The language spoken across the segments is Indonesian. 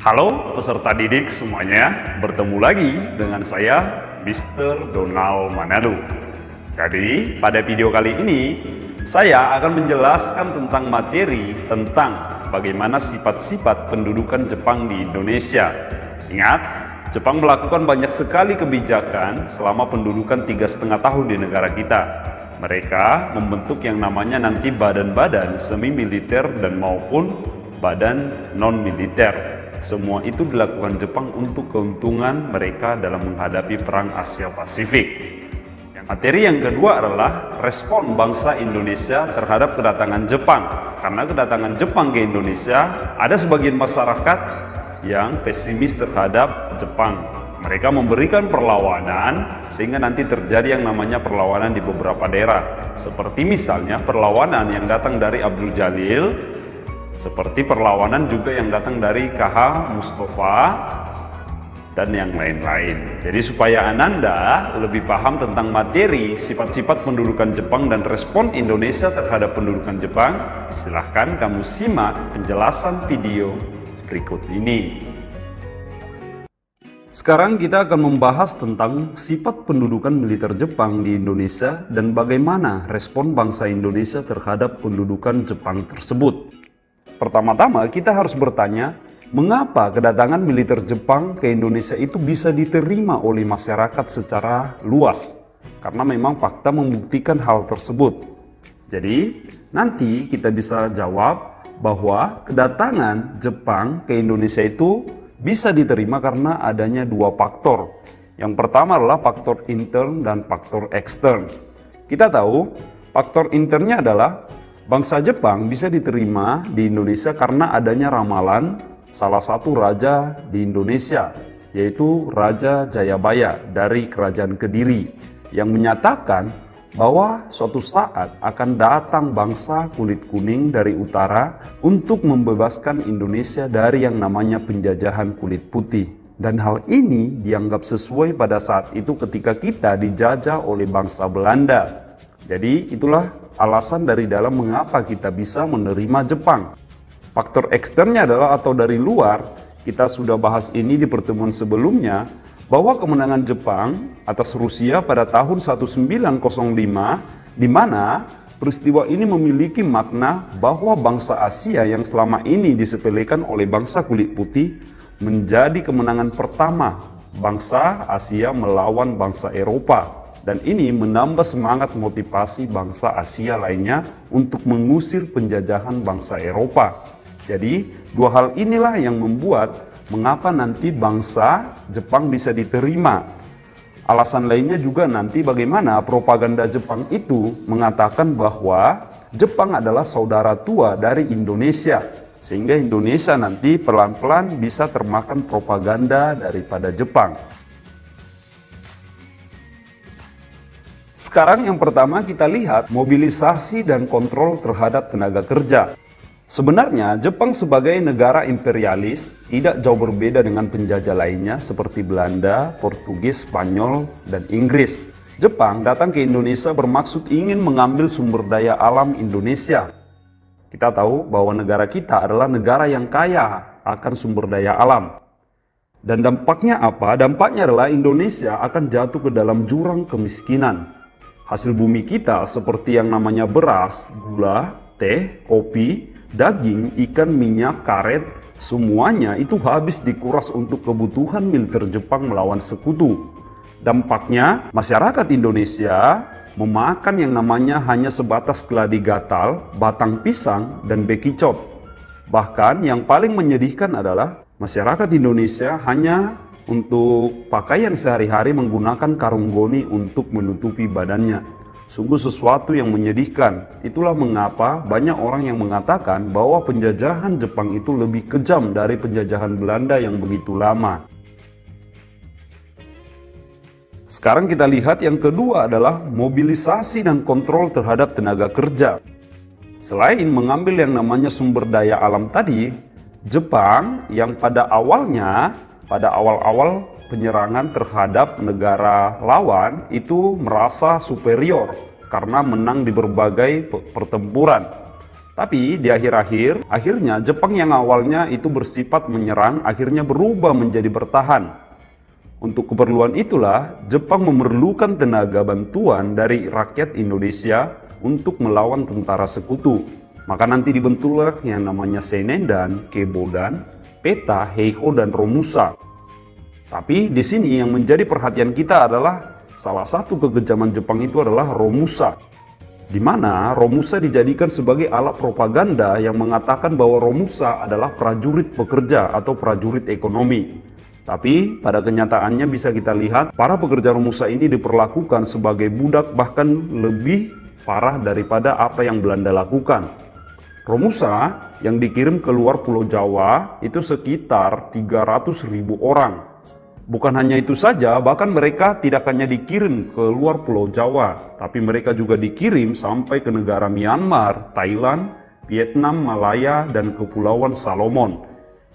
Halo peserta didik semuanya, bertemu lagi dengan saya Mr. Donald Manado. Jadi pada video kali ini saya akan menjelaskan tentang materi tentang bagaimana sifat-sifat pendudukan Jepang di Indonesia. Ingat, Jepang melakukan banyak sekali kebijakan selama pendudukan 3,5 tahun di negara kita. Mereka membentuk yang namanya nanti badan-badan semi-militer dan maupun badan non-militer. Semua itu dilakukan Jepang untuk keuntungan mereka dalam menghadapi perang Asia Pasifik. Materi yang kedua adalah respon bangsa Indonesia terhadap kedatangan Jepang. Karena kedatangan Jepang ke Indonesia, ada sebagian masyarakat yang pesimis terhadap Jepang. Mereka memberikan perlawanan sehingga nanti terjadi yang namanya perlawanan di beberapa daerah. Seperti misalnya perlawanan yang datang dari Abdul Jalil, seperti perlawanan juga yang datang dari KH Mustafa dan yang lain-lain. Jadi supaya Ananda lebih paham tentang materi sifat-sifat pendudukan Jepang dan respon Indonesia terhadap pendudukan Jepang, silahkan kamu simak penjelasan video berikut ini. Sekarang kita akan membahas tentang sifat pendudukan militer Jepang di Indonesia dan bagaimana respon bangsa Indonesia terhadap pendudukan Jepang tersebut. Pertama-tama kita harus bertanya, mengapa kedatangan militer Jepang ke Indonesia itu bisa diterima oleh masyarakat secara luas? Karena memang fakta membuktikan hal tersebut. Jadi nanti kita bisa jawab bahwa kedatangan Jepang ke Indonesia itu bisa diterima karena adanya dua faktor. Yang pertama adalah faktor intern dan faktor ekstern. Kita tahu faktor internnya adalah bangsa Jepang bisa diterima di Indonesia karena adanya ramalan salah satu raja di Indonesia, yaitu Raja Jayabaya dari Kerajaan Kediri, yang menyatakan bahwa suatu saat akan datang bangsa kulit kuning dari utara untuk membebaskan Indonesia dari yang namanya penjajahan kulit putih. Dan hal ini dianggap sesuai pada saat itu ketika kita dijajah oleh bangsa Belanda. Jadi itulah alasan dari dalam mengapa kita bisa menerima Jepang. Faktor eksternnya adalah atau dari luar, kita sudah bahas ini di pertemuan sebelumnya, bahwa kemenangan Jepang atas Rusia pada tahun 1905, di mana peristiwa ini memiliki makna bahwa bangsa Asia yang selama ini disepelekan oleh bangsa kulit putih menjadi kemenangan pertama bangsa Asia melawan bangsa Eropa. Dan ini menambah semangat motivasi bangsa Asia lainnya untuk mengusir penjajahan bangsa Eropa. Jadi dua hal inilah yang membuat mengapa nanti bangsa Jepang bisa diterima. Alasan lainnya juga nanti bagaimana propaganda Jepang itu mengatakan bahwa Jepang adalah saudara tua dari Indonesia. Sehingga Indonesia nanti pelan-pelan bisa termakan propaganda daripada Jepang. Sekarang yang pertama kita lihat mobilisasi dan kontrol terhadap tenaga kerja. Sebenarnya Jepang sebagai negara imperialis tidak jauh berbeda dengan penjajah lainnya seperti Belanda, Portugis, Spanyol, dan Inggris. Jepang datang ke Indonesia bermaksud ingin mengambil sumber daya alam Indonesia. Kita tahu bahwa negara kita adalah negara yang kaya akan sumber daya alam. Dan dampaknya apa? Dampaknya adalah Indonesia akan jatuh ke dalam jurang kemiskinan. Hasil bumi kita seperti yang namanya beras, gula, teh, kopi, daging, ikan, minyak, karet, semuanya itu habis dikuras untuk kebutuhan militer Jepang melawan sekutu. Dampaknya masyarakat Indonesia memakan yang namanya hanya sebatas keladi gatal, batang pisang, dan bekicot. Bahkan yang paling menyedihkan adalah masyarakat Indonesia hanya untuk pakaian sehari-hari menggunakan karung goni untuk menutupi badannya. Sungguh sesuatu yang menyedihkan. Itulah mengapa banyak orang yang mengatakan bahwa penjajahan Jepang itu lebih kejam dari penjajahan Belanda yang begitu lama. Sekarang kita lihat yang kedua adalah mobilisasi dan kontrol terhadap tenaga kerja. Selain mengambil yang namanya sumber daya alam tadi, Jepang yang pada awal-awal penyerangan terhadap negara lawan itu merasa superior karena menang di berbagai pertempuran. Tapi di akhirnya Jepang yang awalnya itu bersifat menyerang akhirnya berubah menjadi bertahan. Untuk keperluan itulah Jepang memerlukan tenaga bantuan dari rakyat Indonesia untuk melawan tentara sekutu. Maka nanti dibentuklah yang namanya Senendan, Keibodan, Peta, Heiho, dan Romusa. Tapi di sini yang menjadi perhatian kita adalah salah satu kekejaman Jepang itu adalah Romusa, di mana Romusa dijadikan sebagai alat propaganda yang mengatakan bahwa Romusa adalah prajurit pekerja atau prajurit ekonomi. Tapi pada kenyataannya bisa kita lihat para pekerja Romusa ini diperlakukan sebagai budak, bahkan lebih parah daripada apa yang Belanda lakukan. Romusa yang dikirim ke luar Pulau Jawa itu sekitar 300.000 orang. Bukan hanya itu saja, bahkan mereka tidak hanya dikirim ke luar Pulau Jawa, tapi mereka juga dikirim sampai ke negara Myanmar, Thailand, Vietnam, Malaya, dan Kepulauan Salomon.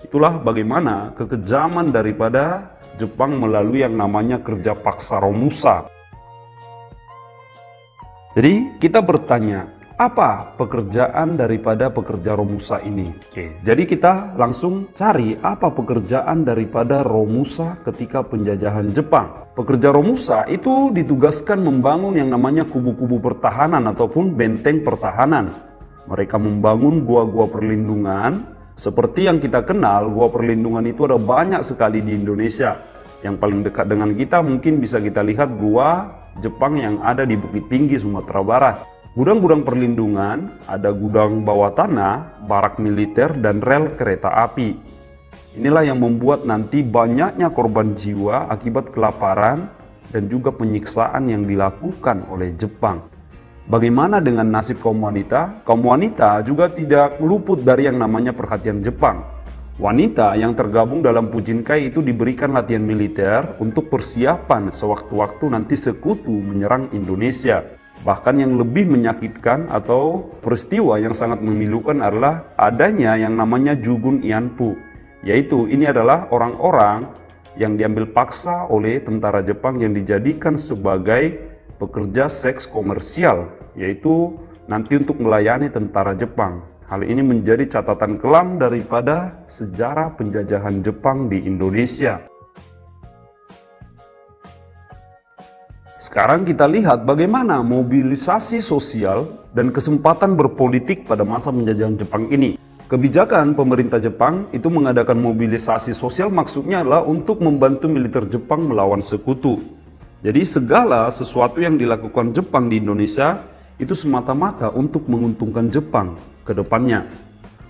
Itulah bagaimana kekejaman daripada Jepang melalui yang namanya kerja paksa Romusa. Jadi kita bertanya, apa pekerjaan daripada pekerja Romusa ini? Oke, jadi kita langsung cari apa pekerjaan daripada Romusa ketika penjajahan Jepang. Pekerja Romusa itu ditugaskan membangun yang namanya kubu-kubu pertahanan ataupun benteng pertahanan. Mereka membangun gua-gua perlindungan. Seperti yang kita kenal, gua perlindungan itu ada banyak sekali di Indonesia. Yang paling dekat dengan kita mungkin bisa kita lihat gua Jepang yang ada di Bukit Tinggi, Sumatera Barat. Gudang-gudang perlindungan, ada gudang bawah tanah, barak militer, dan rel kereta api. Inilah yang membuat nanti banyaknya korban jiwa akibat kelaparan dan juga penyiksaan yang dilakukan oleh Jepang. Bagaimana dengan nasib kaum wanita? Kaum wanita juga tidak luput dari yang namanya perhatian Jepang. Wanita yang tergabung dalam Pujinkai itu diberikan latihan militer untuk persiapan sewaktu-waktu nanti sekutu menyerang Indonesia. Bahkan yang lebih menyakitkan atau peristiwa yang sangat memilukan adalah adanya yang namanya Jugun Ianpu. Yaitu ini adalah orang-orang yang diambil paksa oleh tentara Jepang yang dijadikan sebagai pekerja seks komersial. Yaitu nanti untuk melayani tentara Jepang. Hal ini menjadi catatan kelam daripada sejarah penjajahan Jepang di Indonesia. Sekarang kita lihat bagaimana mobilisasi sosial dan kesempatan berpolitik pada masa penjajahan Jepang ini. Kebijakan pemerintah Jepang itu mengadakan mobilisasi sosial, maksudnya adalah untuk membantu militer Jepang melawan sekutu. Jadi segala sesuatu yang dilakukan Jepang di Indonesia itu semata-mata untuk menguntungkan Jepang ke depannya.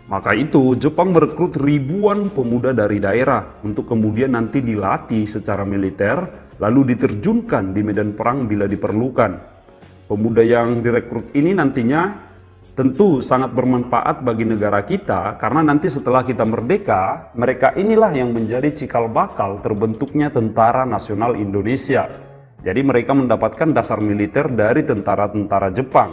Maka itu Jepang merekrut ribuan pemuda dari daerah untuk kemudian nanti dilatih secara militer, lalu diterjunkan di medan perang bila diperlukan. Pemuda yang direkrut ini nantinya tentu sangat bermanfaat bagi negara kita, karena nanti setelah kita merdeka, mereka inilah yang menjadi cikal bakal terbentuknya Tentara Nasional Indonesia. Jadi mereka mendapatkan dasar militer dari tentara-tentara Jepang.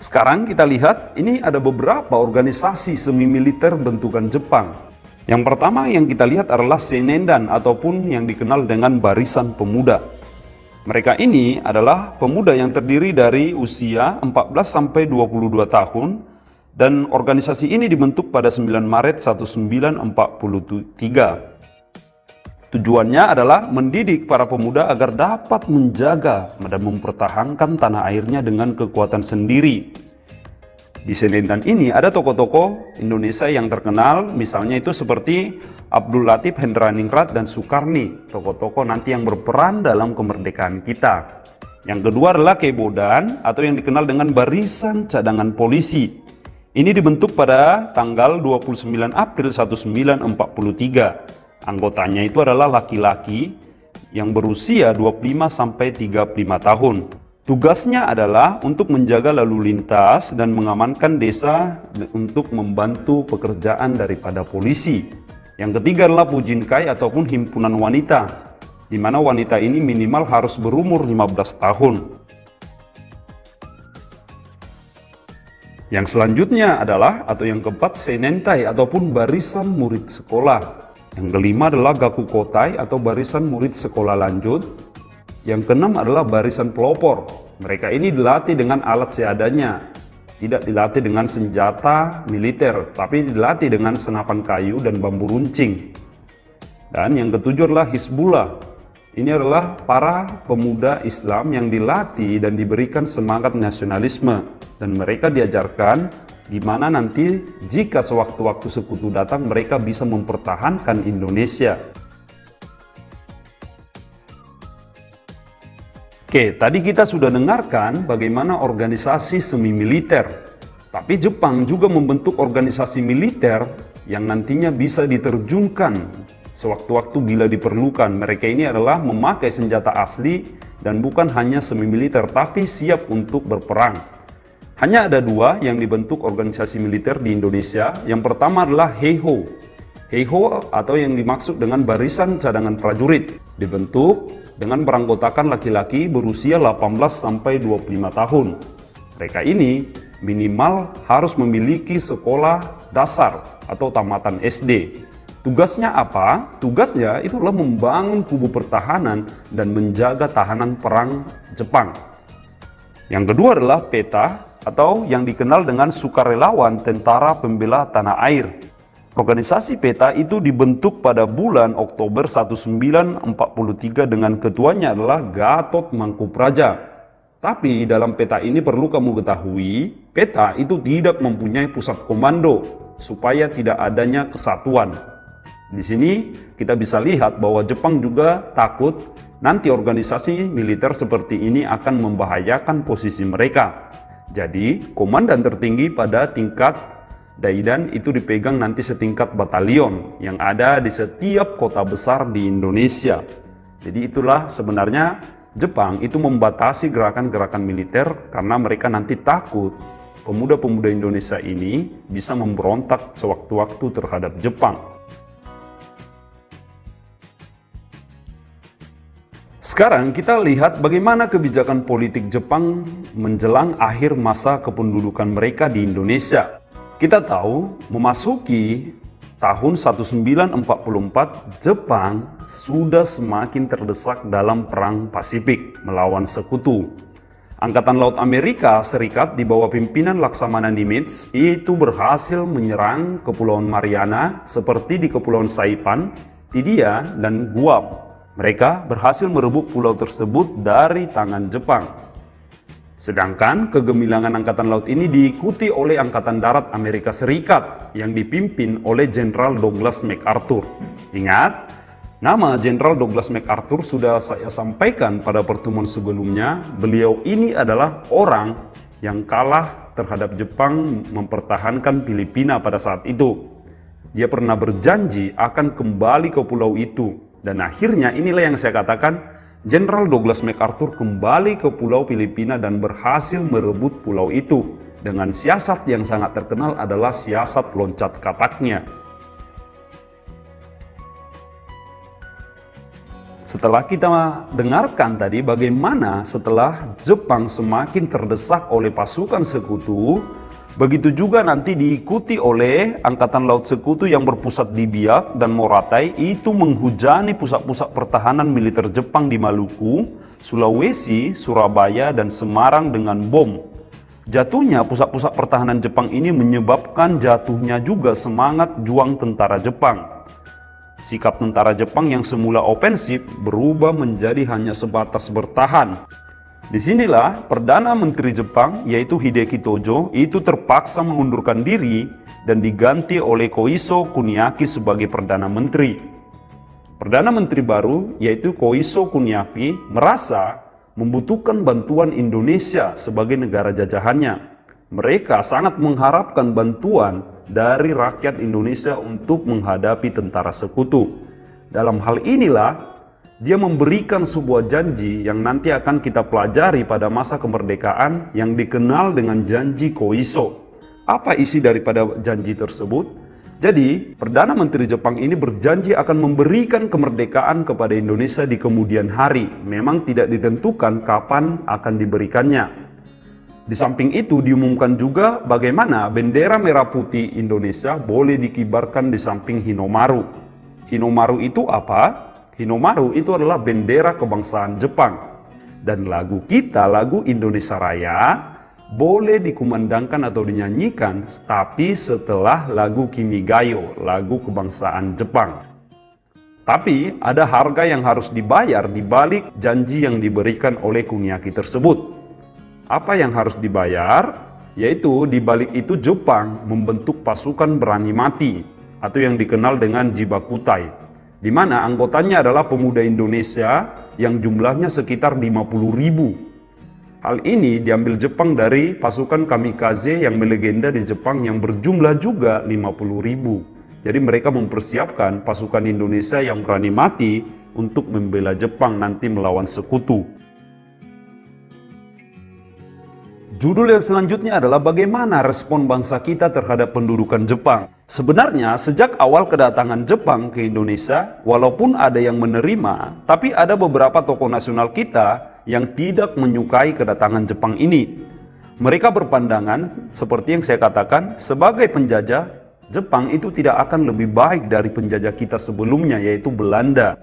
Sekarang kita lihat, ini ada beberapa organisasi semi-militer bentukan Jepang. Yang pertama yang kita lihat adalah Senendan ataupun yang dikenal dengan Barisan Pemuda. Mereka ini adalah pemuda yang terdiri dari usia 14-22 tahun dan organisasi ini dibentuk pada 9 Maret 1943. Tujuannya adalah mendidik para pemuda agar dapat menjaga dan mempertahankan tanah airnya dengan kekuatan sendiri. Di Senendan ini ada tokoh-tokoh Indonesia yang terkenal, misalnya itu seperti Abdul Latif Hendraningrat dan Sukarni, tokoh-tokoh nanti yang berperan dalam kemerdekaan kita. Yang kedua adalah Keibodan atau yang dikenal dengan Barisan Cadangan Polisi. Ini dibentuk pada tanggal 29 April 1943. Anggotanya itu adalah laki-laki yang berusia 25-35 tahun. Tugasnya adalah untuk menjaga lalu lintas dan mengamankan desa untuk membantu pekerjaan daripada polisi. Yang ketiga adalah Pujinkai ataupun himpunan wanita, di mana wanita ini minimal harus berumur 15 tahun. Yang selanjutnya adalah atau yang keempat Senentai ataupun barisan murid sekolah. Yang kelima adalah Gakukotai atau barisan murid sekolah lanjut. Yang keenam adalah barisan pelopor. Mereka ini dilatih dengan alat seadanya, tidak dilatih dengan senjata militer, tapi dilatih dengan senapan kayu dan bambu runcing. Dan yang ketujuh adalah Hizbullah. Ini adalah para pemuda Islam yang dilatih dan diberikan semangat nasionalisme, dan mereka diajarkan gimana nanti jika sewaktu-waktu sekutu datang mereka bisa mempertahankan Indonesia. Oke, tadi kita sudah dengarkan bagaimana organisasi semi militer. Tapi Jepang juga membentuk organisasi militer yang nantinya bisa diterjunkan sewaktu-waktu bila diperlukan. Mereka ini adalah memakai senjata asli dan bukan hanya semi militer, tapi siap untuk berperang. Hanya ada dua yang dibentuk organisasi militer di Indonesia. Yang pertama adalah Heiho. Heiho atau yang dimaksud dengan Barisan Cadangan Prajurit. Dibentuk dengan beranggotakan laki-laki berusia 18 sampai 25 tahun. Mereka ini minimal harus memiliki sekolah dasar atau tamatan SD. Tugasnya apa? Tugasnya itu adalah membangun kubu pertahanan dan menjaga tahanan perang Jepang. Yang kedua adalah PETA atau yang dikenal dengan Sukarelawan Tentara Pembela Tanah Air. Organisasi PETA itu dibentuk pada bulan Oktober 1943 dengan ketuanya adalah Gatot Mangkupraja. Tapi dalam PETA ini perlu kamu ketahui, PETA itu tidak mempunyai pusat komando supaya tidak adanya kesatuan. Di sini kita bisa lihat bahwa Jepang juga takut nanti organisasi militer seperti ini akan membahayakan posisi mereka. Jadi, komandan tertinggi pada tingkat Daidan itu dipegang nanti setingkat batalion yang ada di setiap kota besar di Indonesia. Jadi itulah sebenarnya Jepang itu membatasi gerakan-gerakan militer karena mereka nanti takut pemuda-pemuda Indonesia ini bisa memberontak sewaktu-waktu terhadap Jepang. Sekarang kita lihat bagaimana kebijakan politik Jepang menjelang akhir masa kependudukan mereka di Indonesia. Kita tahu memasuki tahun 1944 Jepang sudah semakin terdesak dalam perang Pasifik melawan sekutu. Angkatan Laut Amerika Serikat di bawah pimpinan Laksamana Nimitz itu berhasil menyerang Kepulauan Mariana seperti di Kepulauan Saipan, Tidia, dan Guam. Mereka berhasil merebut pulau tersebut dari tangan Jepang. Sedangkan kegemilangan Angkatan Laut ini diikuti oleh Angkatan Darat Amerika Serikat yang dipimpin oleh Jenderal Douglas MacArthur. Ingat, nama Jenderal Douglas MacArthur sudah saya sampaikan pada pertemuan sebelumnya. Beliau ini adalah orang yang kalah terhadap Jepang mempertahankan Filipina pada saat itu. Dia pernah berjanji akan kembali ke pulau itu. Dan akhirnya inilah yang saya katakan, Jenderal Douglas MacArthur kembali ke Pulau Filipina dan berhasil merebut pulau itu. Dengan siasat yang sangat terkenal adalah siasat loncat kataknya. Setelah kita dengarkan tadi bagaimana setelah Jepang semakin terdesak oleh pasukan sekutu, begitu juga nanti diikuti oleh Angkatan Laut Sekutu yang berpusat di Biak dan Moratai itu menghujani pusat-pusat pertahanan militer Jepang di Maluku, Sulawesi, Surabaya, dan Semarang dengan bom. Jatuhnya pusat-pusat pertahanan Jepang ini menyebabkan jatuhnya juga semangat juang tentara Jepang. Sikap tentara Jepang yang semula ofensif berubah menjadi hanya sebatas bertahan. Disinilah Perdana Menteri Jepang yaitu Hideki Tojo itu terpaksa mengundurkan diri dan diganti oleh Koiso Kuniaki sebagai Perdana Menteri. Perdana Menteri baru yaitu Koiso Kuniaki merasa membutuhkan bantuan Indonesia sebagai negara jajahannya. Mereka sangat mengharapkan bantuan dari rakyat Indonesia untuk menghadapi tentara sekutu. Dalam hal inilah dia memberikan sebuah janji yang nanti akan kita pelajari pada masa kemerdekaan yang dikenal dengan janji Koiso. Apa isi daripada janji tersebut? Jadi, Perdana Menteri Jepang ini berjanji akan memberikan kemerdekaan kepada Indonesia di kemudian hari. Memang tidak ditentukan kapan akan diberikannya. Di samping itu diumumkan juga bagaimana bendera merah putih Indonesia boleh dikibarkan di samping Hinomaru. Hinomaru itu apa? Hinomaru itu adalah bendera kebangsaan Jepang. Dan lagu kita, lagu Indonesia Raya, boleh dikumandangkan atau dinyanyikan, tapi setelah lagu Kimigayo, lagu kebangsaan Jepang. Tapi ada harga yang harus dibayar di balik janji yang diberikan oleh Kuniaki tersebut. Apa yang harus dibayar? Yaitu di balik itu Jepang membentuk pasukan berani mati atau yang dikenal dengan Jibakutai, di mana anggotanya adalah pemuda Indonesia yang jumlahnya sekitar 50.000. Hal ini diambil Jepang dari pasukan kamikaze yang melegenda di Jepang yang berjumlah juga 50.000. Jadi mereka mempersiapkan pasukan Indonesia yang berani mati untuk membela Jepang nanti melawan sekutu. Judul yang selanjutnya adalah bagaimana respon bangsa kita terhadap pendudukan Jepang. Sebenarnya sejak awal kedatangan Jepang ke Indonesia, walaupun ada yang menerima, tapi ada beberapa tokoh nasional kita yang tidak menyukai kedatangan Jepang ini. Mereka berpandangan, seperti yang saya katakan, sebagai penjajah, Jepang itu tidak akan lebih baik dari penjajah kita sebelumnya, yaitu Belanda.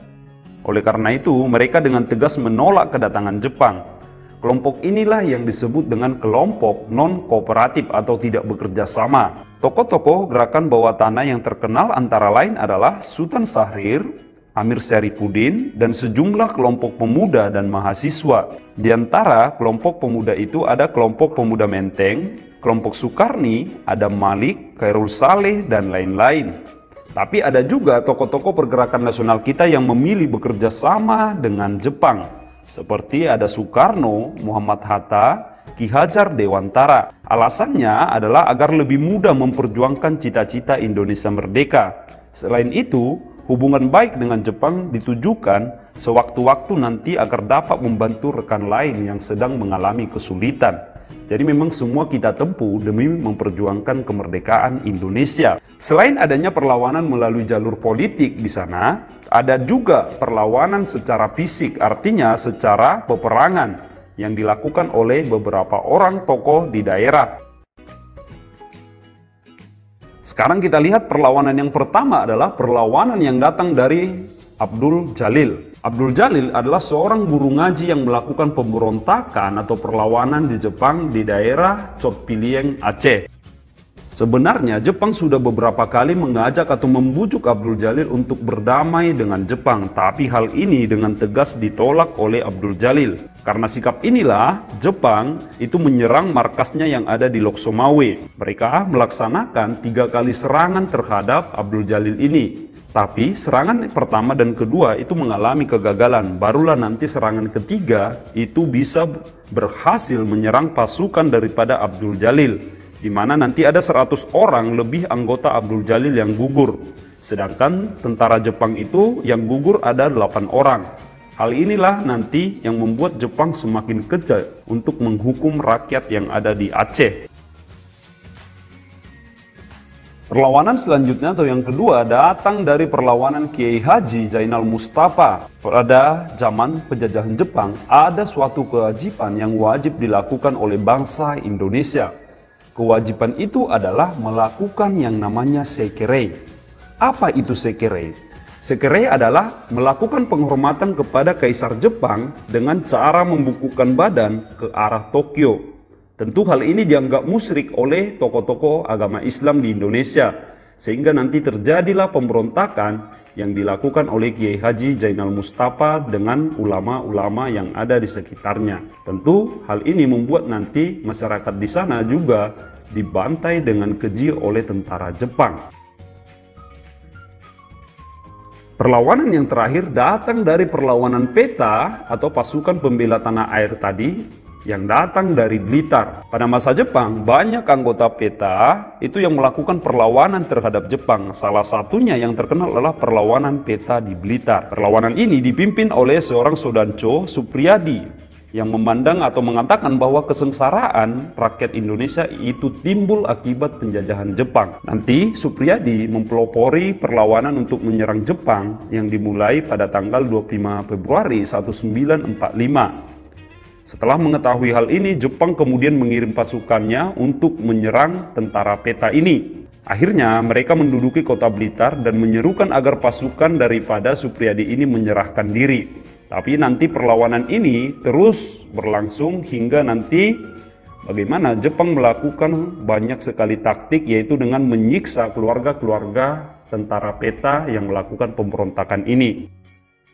Oleh karena itu, mereka dengan tegas menolak kedatangan Jepang. Kelompok inilah yang disebut dengan kelompok non-kooperatif atau tidak bekerja sama. Tokoh-tokoh gerakan bawah tanah yang terkenal antara lain adalah Sultan Syahrir, Amir Syarifuddin, dan sejumlah kelompok pemuda dan mahasiswa. Di antara kelompok pemuda itu ada kelompok pemuda Menteng, kelompok Sukarni, Adam Malik, Khairul Saleh, dan lain-lain. Tapi ada juga tokoh-tokoh pergerakan nasional kita yang memilih bekerja sama dengan Jepang. Seperti ada Soekarno, Muhammad Hatta, Ki Hajar Dewantara. Alasannya adalah agar lebih mudah memperjuangkan cita-cita Indonesia merdeka. Selain itu, hubungan baik dengan Jepang ditujukan sewaktu-waktu nanti agar dapat membantu rekan lain yang sedang mengalami kesulitan. Jadi memang semua kita tempuh demi memperjuangkan kemerdekaan Indonesia. Selain adanya perlawanan melalui jalur politik di sana, ada juga perlawanan secara fisik, artinya secara peperangan yang dilakukan oleh beberapa orang tokoh di daerah. Sekarang kita lihat perlawanan yang pertama adalah perlawanan yang datang dari Abdul Jalil. Abdul Jalil adalah seorang guru ngaji yang melakukan pemberontakan atau perlawanan di Jepang di daerah Chotpilieng, Aceh. Sebenarnya Jepang sudah beberapa kali mengajak atau membujuk Abdul Jalil untuk berdamai dengan Jepang, tapi hal ini dengan tegas ditolak oleh Abdul Jalil. Karena sikap inilah Jepang itu menyerang markasnya yang ada di Lhokseumawe. Mereka melaksanakan 3 kali serangan terhadap Abdul Jalil ini. Tapi serangan pertama dan kedua itu mengalami kegagalan. Barulah nanti serangan ketiga itu bisa berhasil menyerang pasukan daripada Abdul Jalil, di mana nanti ada 100 orang lebih anggota Abdul Jalil yang gugur. Sedangkan tentara Jepang itu yang gugur ada 8 orang. Hal inilah nanti yang membuat Jepang semakin kejam untuk menghukum rakyat yang ada di Aceh. Perlawanan selanjutnya atau yang kedua datang dari perlawanan Kiai Haji Zainal Mustafa. Pada zaman penjajahan Jepang ada suatu kewajiban yang wajib dilakukan oleh bangsa Indonesia. Kewajiban itu adalah melakukan yang namanya sekirei. Apa itu sekirei? Sekirei adalah melakukan penghormatan kepada Kaisar Jepang dengan cara membukukan badan ke arah Tokyo. Tentu hal ini dianggap musyrik oleh tokoh-tokoh agama Islam di Indonesia, sehingga nanti terjadilah pemberontakan yang dilakukan oleh Kiai Haji Zainal Mustafa dengan ulama-ulama yang ada di sekitarnya. Tentu hal ini membuat nanti masyarakat di sana juga dibantai dengan keji oleh tentara Jepang. Perlawanan yang terakhir datang dari perlawanan PETA atau pasukan pembela tanah air tadi, yang datang dari Blitar. Pada masa Jepang, banyak anggota PETA itu yang melakukan perlawanan terhadap Jepang. Salah satunya yang terkenal adalah perlawanan PETA di Blitar. Perlawanan ini dipimpin oleh seorang Sodanco Supriyadi yang memandang atau mengatakan bahwa kesengsaraan rakyat Indonesia itu timbul akibat penjajahan Jepang. Nanti Supriyadi mempelopori perlawanan untuk menyerang Jepang yang dimulai pada tanggal 25 Februari 1945. Setelah mengetahui hal ini, Jepang kemudian mengirim pasukannya untuk menyerang tentara PETA ini. Akhirnya mereka menduduki kota Blitar dan menyerukan agar pasukan daripada Supriyadi ini menyerahkan diri. Tapi nanti perlawanan ini terus berlangsung hingga nanti bagaimana Jepang melakukan banyak sekali taktik, yaitu dengan menyiksa keluarga-keluarga tentara PETA yang melakukan pemberontakan ini.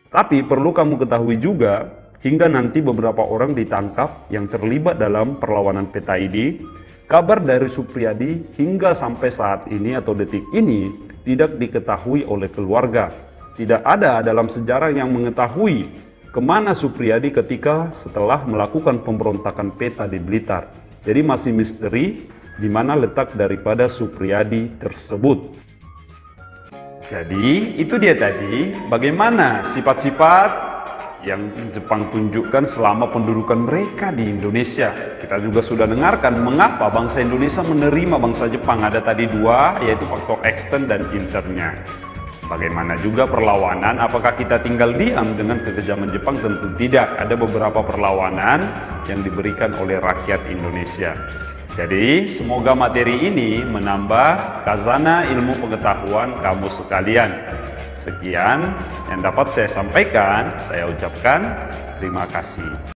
Tapi perlu kamu ketahui juga, hingga nanti beberapa orang ditangkap yang terlibat dalam perlawanan PETA ini, kabar dari Suprijadi hingga sampai saat ini atau detik ini tidak diketahui oleh keluarga. Tidak ada dalam sejarah yang mengetahui kemana Suprijadi ketika setelah melakukan pemberontakan PETA di Blitar. Jadi masih misteri di mana letak daripada Suprijadi tersebut. Jadi itu dia tadi bagaimana sifat-sifat yang Jepang tunjukkan selama pendudukan mereka di Indonesia. Kita juga sudah dengarkan mengapa bangsa Indonesia menerima bangsa Jepang. Ada tadi dua, yaitu faktor ekstern dan internya. Bagaimana juga perlawanan, apakah kita tinggal diam dengan kekejaman Jepang? Tentu tidak. Ada beberapa perlawanan yang diberikan oleh rakyat Indonesia. Jadi semoga materi ini menambah khazanah ilmu pengetahuan kamu sekalian. Sekian yang dapat saya sampaikan, saya ucapkan terima kasih.